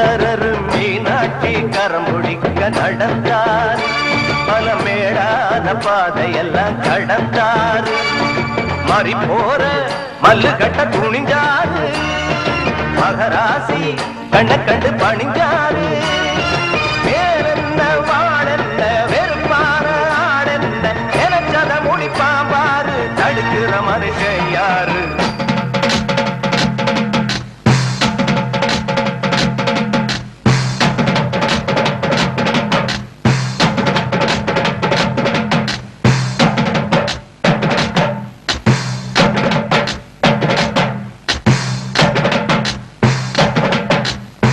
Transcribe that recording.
சுந்தரர் மீனாட்சி கரம் பிடிக்க நடந்தார் பல மேடான பாதையெல்லாம் கடந்தார் மாறி போற மல்லு கட்ட துணிஞ்சாரு மகராசி கண்ண கண்டு பணிஞ்சாரு